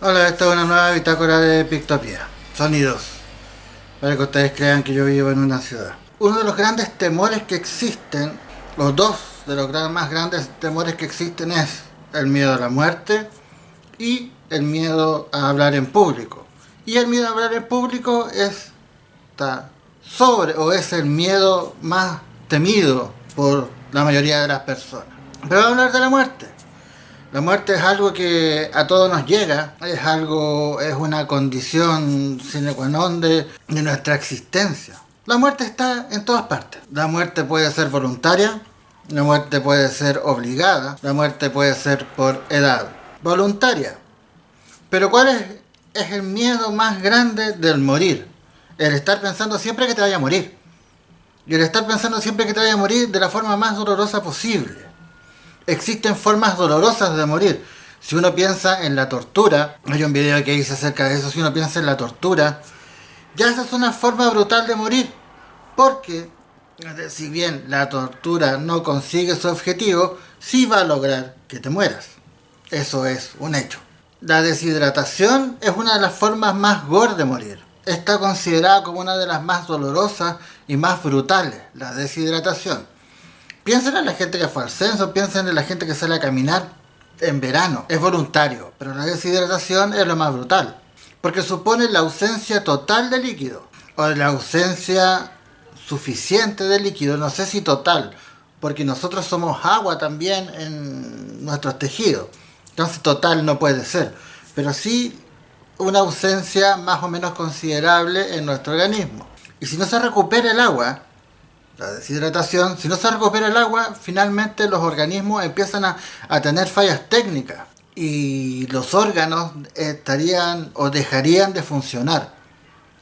Hola, esta es una nueva bitácora de Pictopía. Sonidos. Para que ustedes crean que yo vivo en una ciudad. Uno de los grandes temores que existen, o dos de los más grandes temores que existen es el miedo a la muerte y el miedo a hablar en público. Y el miedo a hablar en público está sobre, o es el miedo más temido por la mayoría de las personas. Pero vamos a hablar de la muerte. La muerte es algo que a todos nos llega, es una condición sine qua non de nuestra existencia. La muerte está en todas partes. La muerte puede ser voluntaria, la muerte puede ser obligada, la muerte puede ser por edad. Voluntaria. Pero ¿cuál es el miedo más grande del morir? El estar pensando siempre que te vaya a morir. Y el estar pensando siempre que te vaya a morir de la forma más dolorosa posible. Existen formas dolorosas de morir. Si uno piensa en la tortura, hay un video que hice acerca de eso, si uno piensa en la tortura, ya esa es una forma brutal de morir. Porque, si bien la tortura no consigue su objetivo, sí va a lograr que te mueras. Eso es un hecho. La deshidratación es una de las formas más gore de morir. Está considerada como una de las más dolorosas y más brutales, la deshidratación. Piensen en la gente que fue al censo, piensen en la gente que sale a caminar en verano. Es voluntario, pero la deshidratación es lo más brutal. Porque supone la ausencia total de líquido. O la ausencia suficiente de líquido, no sé si total. Porque nosotros somos agua también en nuestros tejidos. Entonces total no puede ser. Pero sí una ausencia más o menos considerable en nuestro organismo. Y si no se recupera el agua, la deshidratación, si no se recupera el agua, finalmente los organismos empiezan a tener fallas técnicas y los órganos estarían o dejarían de funcionar.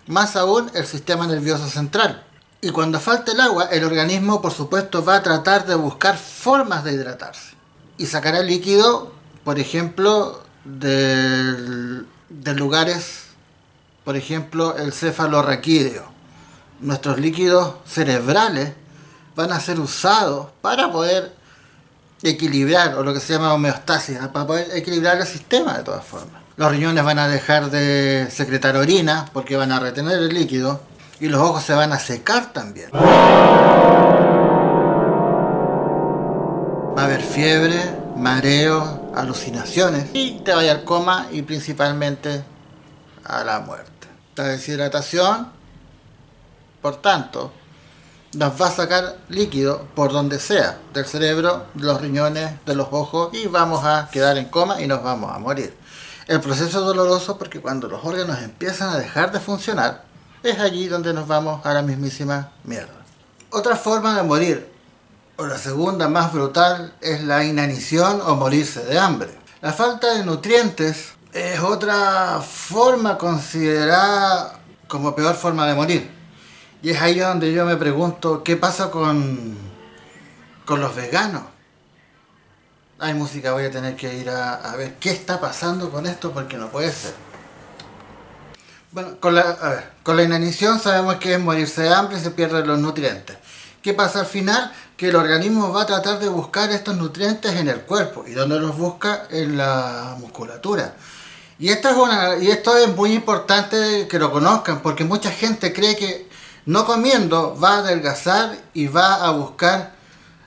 Más aún el sistema nervioso central. Y cuando falta el agua, el organismo por supuesto va a tratar de buscar formas de hidratarse. Y sacará líquido, por ejemplo, de lugares, por ejemplo, el cefalorraquídeo. Nuestros líquidos cerebrales van a ser usados para poder equilibrar, o lo que se llama homeostasis, para poder equilibrar el sistema de todas formas. Los riñones van a dejar de secretar orina porque van a retener el líquido y los ojos se van a secar también. Va a haber fiebre, mareo, alucinaciones y te vaya al coma y principalmente a la muerte. La deshidratación, por tanto, nos va a sacar líquido por donde sea, del cerebro, de los riñones, de los ojos, y vamos a quedar en coma y nos vamos a morir. El proceso es doloroso porque cuando los órganos empiezan a dejar de funcionar, es allí donde nos vamos a la mismísima mierda. Otra forma de morir, o la segunda más brutal, es la inanición o morirse de hambre. La falta de nutrientes es otra forma considerada como peor forma de morir. Y es ahí donde yo me pregunto, ¿qué pasa con los veganos? Hay música, voy a tener que ir a ver qué está pasando con esto porque no puede ser. Bueno, con la inanición sabemos que es morirse de hambre y se pierden los nutrientes. ¿Qué pasa al final? Que el organismo va a tratar de buscar estos nutrientes en el cuerpo. ¿Y dónde los busca? En la musculatura. Y esto es muy importante que lo conozcan porque mucha gente cree que no comiendo va a adelgazar y va a buscar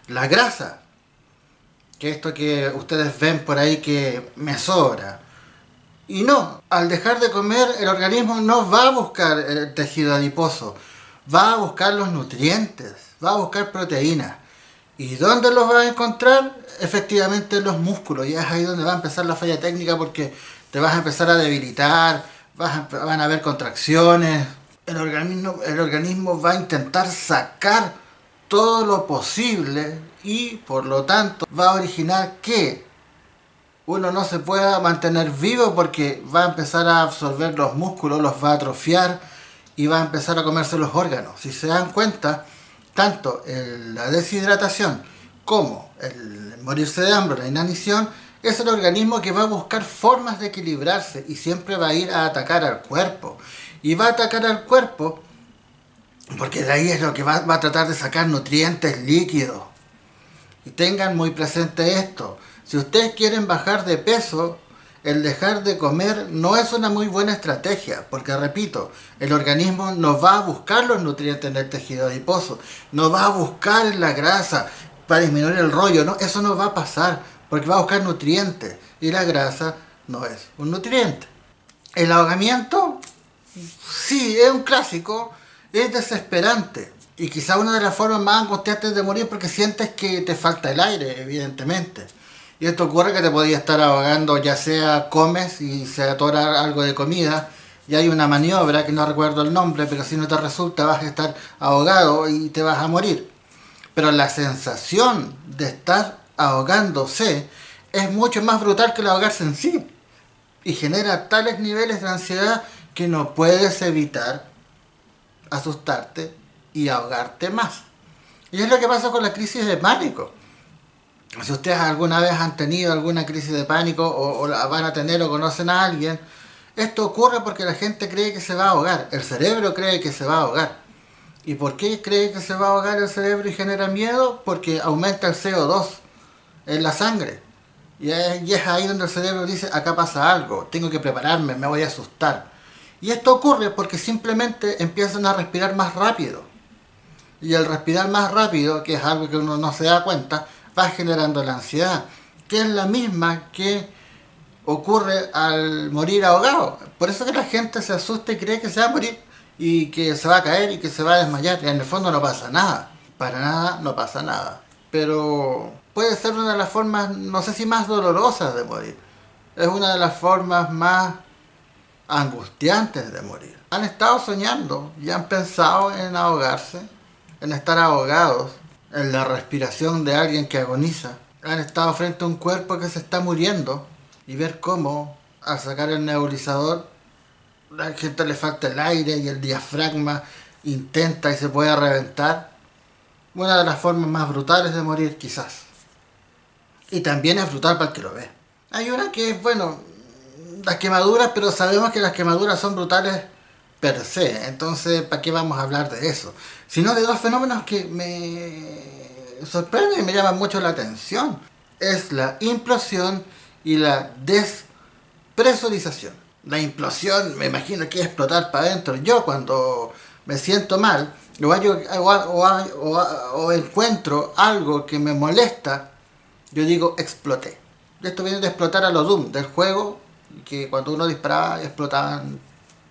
la grasa. Que esto que ustedes ven por ahí que me sobra. Y no, al dejar de comer el organismo no va a buscar el tejido adiposo. Va a buscar los nutrientes, va a buscar proteínas. ¿Y dónde los va a encontrar? Efectivamente en los músculos. Y es ahí donde va a empezar la falla técnica porque te vas a empezar a debilitar, van a haber contracciones. El organismo va a intentar sacar todo lo posible y por lo tanto va a originar que uno no se pueda mantener vivo porque va a empezar a absorber los músculos, los va a atrofiar y va a empezar a comerse los órganos. Si se dan cuenta, tanto la deshidratación como el morirse de hambre, la inanición, es el organismo que va a buscar formas de equilibrarse y siempre va a ir a atacar al cuerpo. Y va a atacar al cuerpo porque de ahí es lo que va a tratar de sacar nutrientes líquidos. Y tengan muy presente esto. Si ustedes quieren bajar de peso, el dejar de comer no es una muy buena estrategia, porque repito, el organismo no va a buscar los nutrientes en el tejido adiposo, no va a buscar en la grasa para disminuir el rollo, no, eso no va a pasar, porque va a buscar nutrientes y la grasa no es un nutriente. El ahogamiento, sí, es un clásico, es desesperante y quizá una de las formas más angustiantes de morir porque sientes que te falta el aire, evidentemente. Y esto ocurre que te podías estar ahogando, ya sea comes y se atora algo de comida, y hay una maniobra que no recuerdo el nombre, pero si no te resulta vas a estar ahogado y te vas a morir. Pero la sensación de estar ahogándose es mucho más brutal que el ahogarse en sí. Y genera tales niveles de ansiedad que no puedes evitar asustarte y ahogarte más. Y es lo que pasa con la crisis de pánico. Si ustedes alguna vez han tenido alguna crisis de pánico o la van a tener o conocen a alguien, esto ocurre porque la gente cree que se va a ahogar. El cerebro cree que se va a ahogar. ¿Y por qué cree que se va a ahogar el cerebro y genera miedo? Porque aumenta el CO2 en la sangre. Y es ahí donde el cerebro dice, acá pasa algo, tengo que prepararme, me voy a asustar. Y esto ocurre porque simplemente empiezan a respirar más rápido. Y el respirar más rápido, que es algo que uno no se da cuenta, va generando la ansiedad, que es la misma que ocurre al morir ahogado. Por eso que la gente se asusta y cree que se va a morir y que se va a caer y que se va a desmayar. Y en el fondo no pasa nada. Para nada no pasa nada. Pero puede ser una de las formas, no sé si más dolorosas de morir. Es una de las formas más angustiantes de morir. Han estado soñando y han pensado en ahogarse, en estar ahogados, en la respiración de alguien que agoniza. Han estado frente a un cuerpo que se está muriendo y ver cómo al sacar el nebulizador a la gente le falta el aire y el diafragma intenta y se puede reventar. Una de las formas más brutales de morir quizás. Y también es brutal para el que lo ve. Hay una que es, bueno, las quemaduras, pero sabemos que las quemaduras son brutales per se. Entonces, ¿para qué vamos a hablar de eso? Sino de dos fenómenos que me sorprenden y me llaman mucho la atención. Es la implosión y la despresurización. La implosión, me imagino que es explotar para adentro. Yo cuando me siento mal o encuentro algo que me molesta, yo digo exploté. Esto viene de explotar a lo Doom, del juego, que cuando uno disparaba explotaban,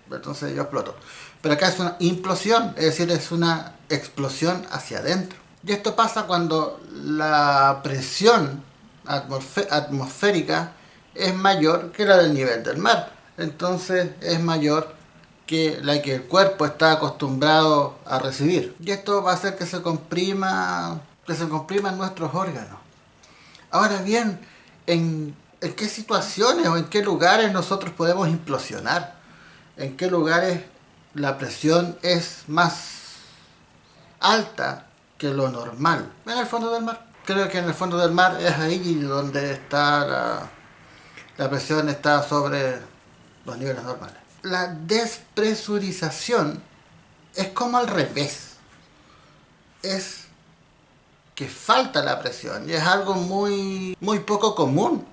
entonces yo exploto. Pero acá es una implosión, es decir, es una explosión hacia adentro. Y esto pasa cuando la presión atmosférica es mayor que la del nivel del mar. Entonces es mayor que la que el cuerpo está acostumbrado a recibir. Y esto va a hacer que se compriman nuestros órganos. Ahora bien, ¿en qué situaciones o en qué lugares nosotros podemos implosionar? ¿En qué lugares la presión es más alta que lo normal? En el fondo del mar. Creo que en el fondo del mar es ahí donde está la presión está sobre los niveles normales. La despresurización es como al revés. Es que falta la presión y es algo muy poco común,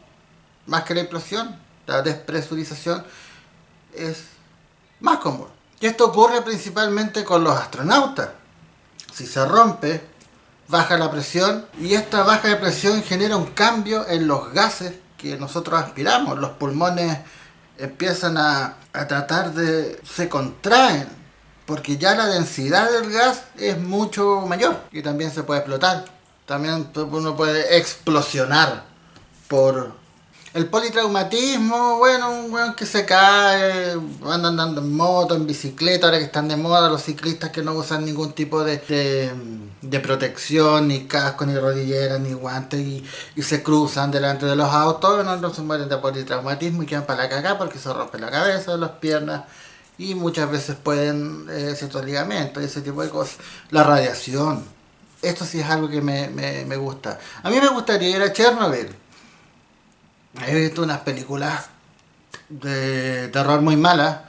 más que la implosión. La despresurización es más común. Y esto ocurre principalmente con los astronautas. Si se rompe, baja la presión y esta baja de presión genera un cambio en los gases que nosotros aspiramos. Los pulmones empiezan a tratar se contraen porque ya la densidad del gas es mucho mayor y también se puede explotar. También uno puede explosionar por el politraumatismo. Bueno, un weón que se cae, anda andando en moto, en bicicleta, ahora que están de moda los ciclistas que no usan ningún tipo de protección, ni casco, ni rodillera, ni guantes y se cruzan delante de los autos, no se mueren de politraumatismo y quedan para la cagada porque se rompe la cabeza, las piernas y muchas veces pueden ciertos ligamentos y ese tipo de cosas. La radiación, esto sí es algo que me gusta. A mí me gustaría ir a Chernobyl. He visto unas películas de terror muy malas,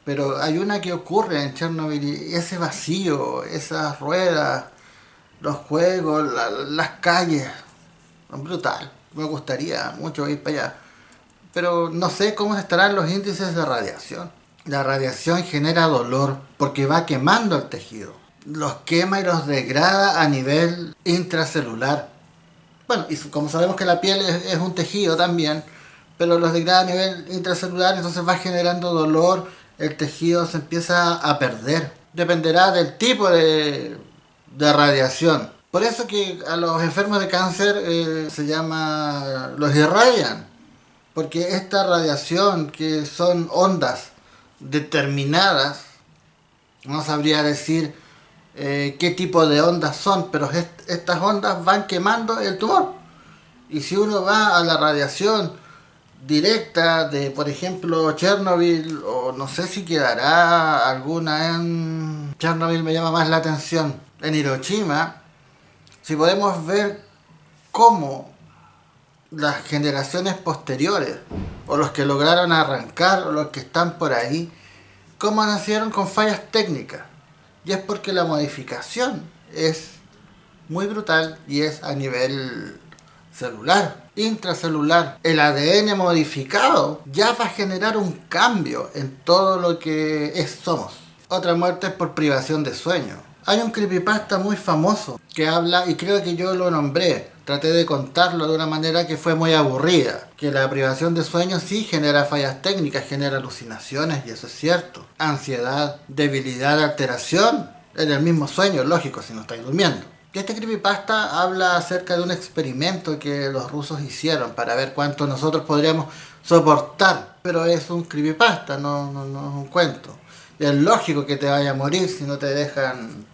pero hay una que ocurre en Chernobyl y ese vacío, esas ruedas, los juegos, las calles, brutal. Me gustaría mucho ir para allá. pero no sé cómo estarán los índices de radiación. La radiación genera dolor porque va quemando el tejido. Los quema y los degrada a nivel intracelular. Bueno, y como sabemos que la piel es un tejido también, pero los degrada a nivel intracelular, entonces va generando dolor, el tejido se empieza a perder. Dependerá del tipo de radiación. Por eso que a los enfermos de cáncer se llama, los irradian, porque esta radiación, que son ondas determinadas, no sabría decir qué tipo de ondas son, pero estas ondas van quemando el tumor. Y si uno va a la radiación directa de, por ejemplo, Chernobyl, o no sé si quedará alguna en Chernobyl, me llama más la atención, en Hiroshima, si podemos ver cómo las generaciones posteriores, o los que lograron arrancar, o los que están por ahí, cómo nacieron con fallas técnicas. Y es porque la modificación es muy brutal y es a nivel celular, intracelular. El ADN modificado ya va a generar un cambio en todo lo que somos. Otra muerte es por privación de sueño. Hay un creepypasta muy famoso que habla, y creo que yo lo nombré, traté de contarlo de una manera que fue muy aburrida, que la privación de sueño sí genera fallas técnicas, genera alucinaciones, y eso es cierto. Ansiedad, debilidad, alteración en el mismo sueño, lógico, si no estáis durmiendo. Este creepypasta habla acerca de un experimento que los rusos hicieron para ver cuánto nosotros podríamos soportar, pero es un creepypasta, no es un cuento. Y es lógico que te vaya a morir si no te dejan.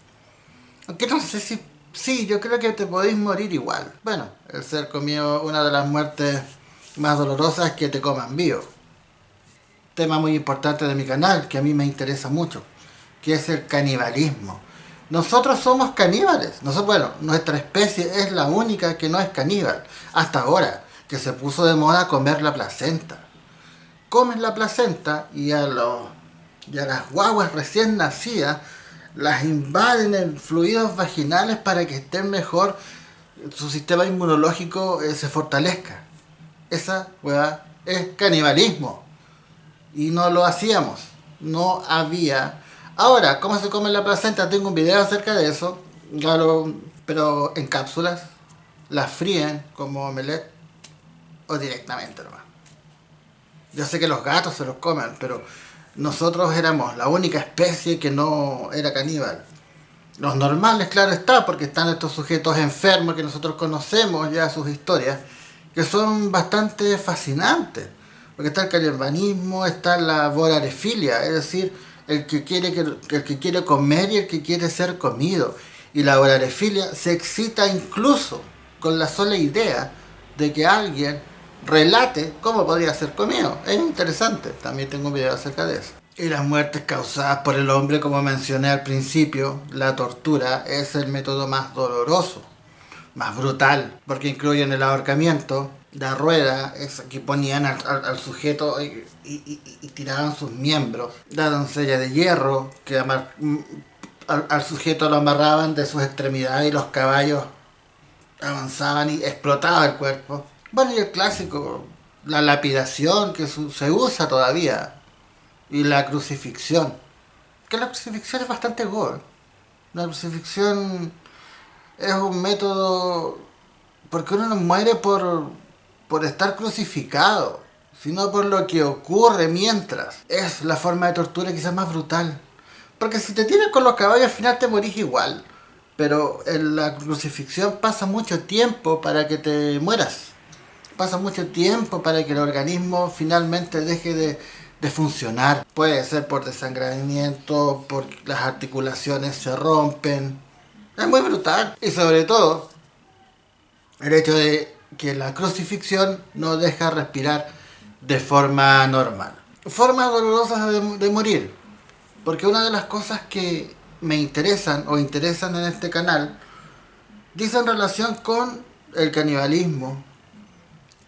Aunque no sé si. Sí, yo creo que te podéis morir igual. Bueno, el ser comido, una de las muertes más dolorosas es que te coman vivo. Tema muy importante de mi canal, que a mí me interesa mucho, que es el canibalismo. Nosotros somos caníbales. Bueno, nuestra especie es la única que no es caníbal. Hasta ahora, que se puso de moda comer la placenta. Comen la placenta y a las guaguas recién nacidas las invaden en fluidos vaginales para que estén mejor, su sistema inmunológico se fortalezca. Esa weá es canibalismo. Y no lo hacíamos. No había. Ahora, ¿cómo se come la placenta? Tengo un video acerca de eso. Pero en cápsulas. Las fríen como omelette. O directamente nomás. Yo sé que los gatos se los comen, pero nosotros éramos la única especie que no era caníbal. Los normales, claro está, porque están estos sujetos enfermos que nosotros conocemos ya sus historias, que son bastante fascinantes. Porque está el canibalismo, está la vorarefilia, es decir, el que quiere comer y el que quiere ser comido. Y la vorarefilia se excita incluso con la sola idea de que alguien relate cómo podría ser comido. Es interesante, también tengo un video acerca de eso. Y las muertes causadas por el hombre, como mencioné al principio, la tortura es el método más doloroso, más brutal, porque incluyen el ahorcamiento, la rueda, es que ponían al sujeto y tiraban sus miembros, la doncella de hierro, que al sujeto lo amarraban de sus extremidades y los caballos avanzaban y explotaba el cuerpo. Bueno, y el clásico, la lapidación, que se usa todavía, y la crucifixión. Que la crucifixión es bastante gore. La crucifixión es un método, porque uno no muere por estar crucificado, sino por lo que ocurre mientras. Es la forma de tortura quizás más brutal. Porque si te tiran con los caballos al final te morís igual. Pero en la crucifixión pasa mucho tiempo para que te mueras. Pasa mucho tiempo para que el organismo finalmente deje de funcionar. Puede ser por desangramiento, por las articulaciones se rompen. Es muy brutal. Y sobre todo, el hecho de que la crucifixión no deja respirar de forma normal. Formas dolorosas de morir. Porque una de las cosas que me interesan o interesan en este canal dicen relación con el canibalismo,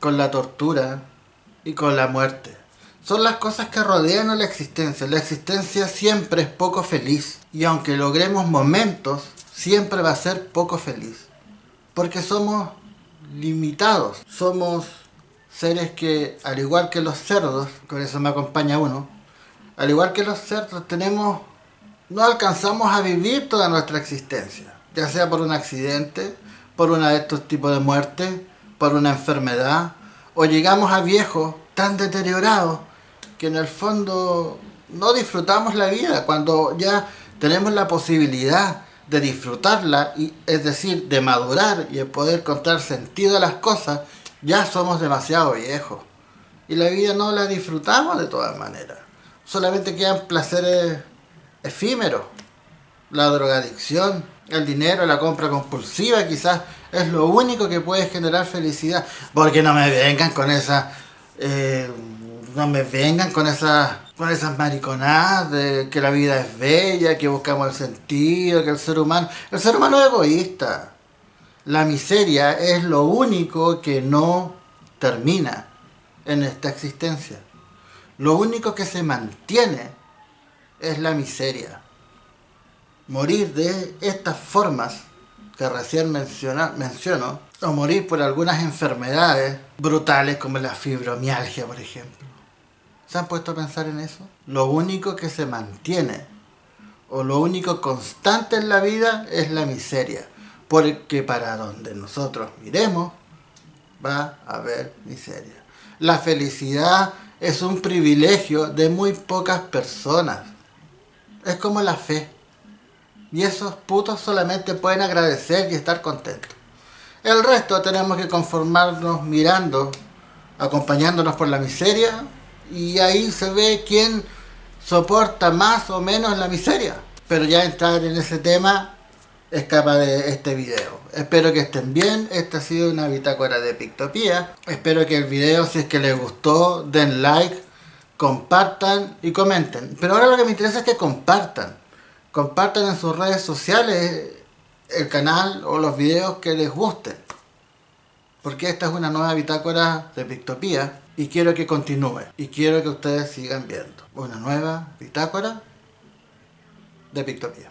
con la tortura y con la muerte. Son las cosas que rodean a la existencia. La existencia siempre es poco feliz. Y aunque logremos momentos, siempre va a ser poco feliz. Porque somos limitados. Somos seres que, al igual que los cerdos, con eso me acompaña uno, al igual que los cerdos no alcanzamos a vivir toda nuestra existencia, ya sea por un accidente, por una de estos tipos de muerte, por una enfermedad, o llegamos a viejos tan deteriorados que en el fondo no disfrutamos la vida cuando ya tenemos la posibilidad de disfrutarla, es decir, de madurar y de poder encontrar sentido a las cosas. Ya somos demasiado viejos y la vida no la disfrutamos de todas maneras. Solamente quedan placeres efímeros. La drogadicción, el dinero, la compra compulsiva quizás es lo único que puede generar felicidad. Porque no me vengan con con esas mariconadas de que la vida es bella, que buscamos el sentido, que el ser humano es egoísta. La miseria es lo único que no termina en esta existencia. Lo único que se mantiene es la miseria. Morir de estas formas que recién menciono, o morir por algunas enfermedades brutales como la fibromialgia, por ejemplo. ¿Se han puesto a pensar en eso? Lo único que se mantiene o lo único constante en la vida es la miseria, porque para donde nosotros miremos va a haber miseria. La felicidad es un privilegio de muy pocas personas. Es como la fe. Y esos putos solamente pueden agradecer y estar contentos. El resto tenemos que conformarnos mirando, acompañándonos por la miseria, y ahí se ve quién soporta más o menos la miseria. Pero ya entrar en ese tema escapa de este video. Espero que estén bien. Esta ha sido una bitácora de Pictopía. Espero que el video, si es que les gustó, den like, compartan y comenten. Pero ahora lo que me interesa es que compartan. Compartan en sus redes sociales el canal o los videos que les gusten. Porque esta es una nueva bitácora de Pictopía y quiero que continúe. Y quiero que ustedes sigan viendo una nueva bitácora de Pictopía.